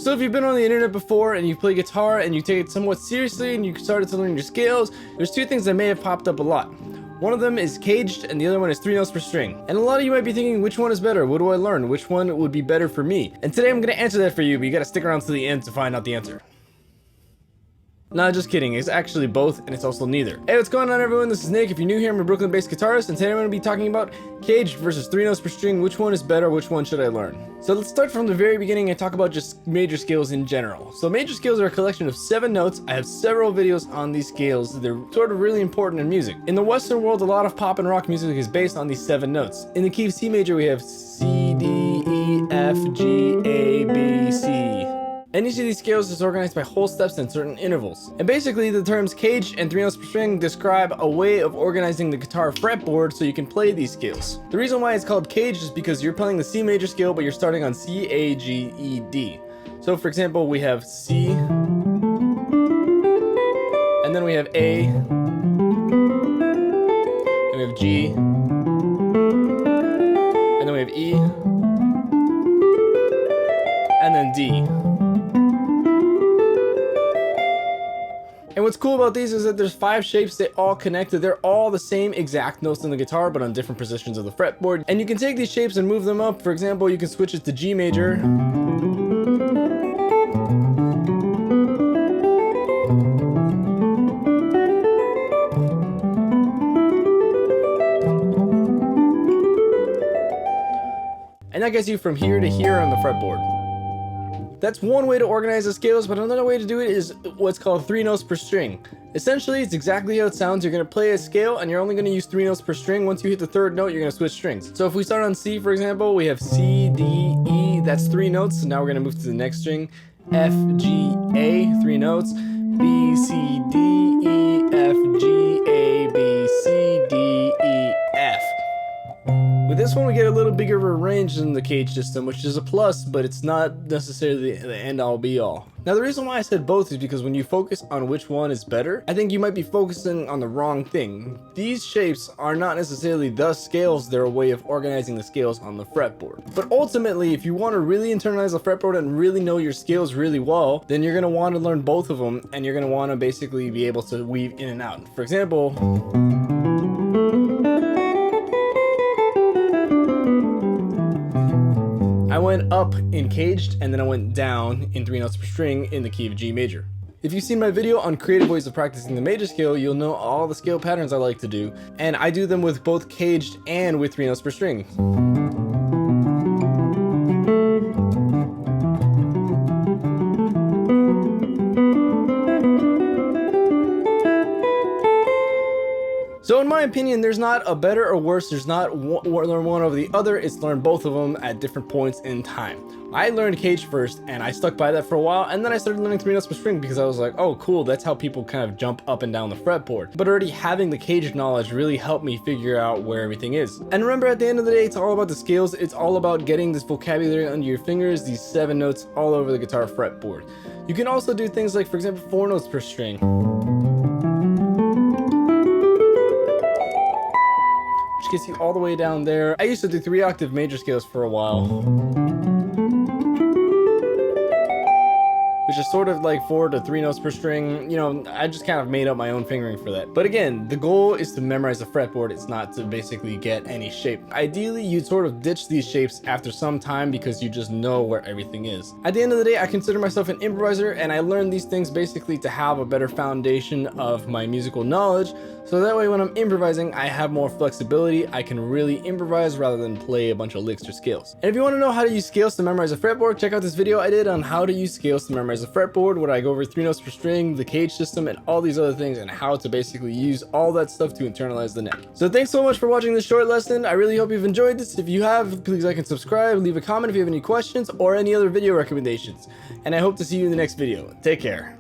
So if you've been on the internet before and you play guitar and you take it somewhat seriously and you started to learn your scales, there's two things that may have popped up a lot. One of them is caged and the other one is 3 notes per string. And a lot of you might be thinking, which one is better? What do I learn? Which one would be better for me? And today I'm going to answer that for you, but you got to stick around to the end to find out the answer. Nah, just kidding. It's actually both, and it's also neither. Hey, what's going on, everyone? This is Nick. If you're new here, I'm a Brooklyn-based guitarist, and today I'm going to be talking about caged versus 3 notes per string. Which one is better? Which one should I learn? So let's start from the very beginning and talk about just major scales in general. So major scales are a collection of 7 notes. I have several videos on these scales. They're sort of really important in music. In the Western world, a lot of pop and rock music is based on these 7 notes. In the key of C major, we have C, D, E, F, G, A, B, C. And each of these scales is organized by whole steps and certain intervals. And basically, the terms caged and 3 notes per string describe a way of organizing the guitar fretboard so you can play these scales. The reason why it's called caged is because you're playing the C major scale, but you're starting on C, A, G, E, D. So for example, we have C, and then we have A, and we have G, and then we have E, and then D. And what's cool about these is that there's 5 shapes, they all connected. They're all the same exact notes in the guitar, but on different positions of the fretboard. And you can take these shapes and move them up. For example, you can switch it to G major. And that gets you from here to here on the fretboard. That's one way to organize the scales, but another way to do it is what's called 3 notes per string. Essentially, it's exactly how it sounds. You're going to play a scale and you're only going to use 3 notes per string. Once you hit the 3rd note, you're going to switch strings. So if we start on C, for example, we have C, D, E, that's 3 notes. Now we're going to move to the next string. F, G, A, 3 notes. B, C, D, E, F, G, A, B, C, D, E, F. With this one, we get a little bigger of a range than the cage system, which is a plus, but it's not necessarily the end-all be-all. Now, the reason why I said both is because when you focus on which one is better, I think you might be focusing on the wrong thing. These shapes are not necessarily the scales, they're a way of organizing the scales on the fretboard. But ultimately, if you want to really internalize the fretboard and really know your scales really well, then you're going to want to learn both of them, and you're going to want to basically be able to weave in and out. For example, I went up in caged and then I went down in 3 notes per string in the key of G major. If you've seen my video on creative ways of practicing the major scale, you'll know all the scale patterns I like to do, and I do them with both caged and with 3 notes per string. So in my opinion, there's not a better or worse, there's not learn one over the other, it's learn both of them at different points in time. I learned cage first and I stuck by that for a while, and then I started learning 3 notes per string because I was like, oh cool, that's how people kind of jump up and down the fretboard. But already having the cage knowledge really helped me figure out where everything is. And remember, at the end of the day, it's all about the scales, it's all about getting this vocabulary under your fingers, these 7 notes all over the guitar fretboard. You can also do things like, for example, 4 notes per string, which gets you all the way down there. I used to do 3-octave major scales for a while, which is sort of like 4 to 3 notes per string. You know, I just kind of made up my own fingering for that. But again, the goal is to memorize the fretboard. It's not to basically get any shape. Ideally, you'd sort of ditch these shapes after some time because you just know where everything is. At the end of the day, I consider myself an improviser, and I learned these things basically to have a better foundation of my musical knowledge. So that way when I'm improvising, I have more flexibility. I can really improvise rather than play a bunch of licks or scales. And if you want to know how to use scales to memorize a fretboard, check out this video I did on how to use scales to memorize a fretboard, where I go over 3 notes per string, the cage system, and all these other things, and how to basically use all that stuff to internalize the neck. So thanks so much for watching this short lesson. I really hope you've enjoyed this. If you have, please like and subscribe, leave a comment if you have any questions or any other video recommendations. And I hope to see you in the next video. Take care.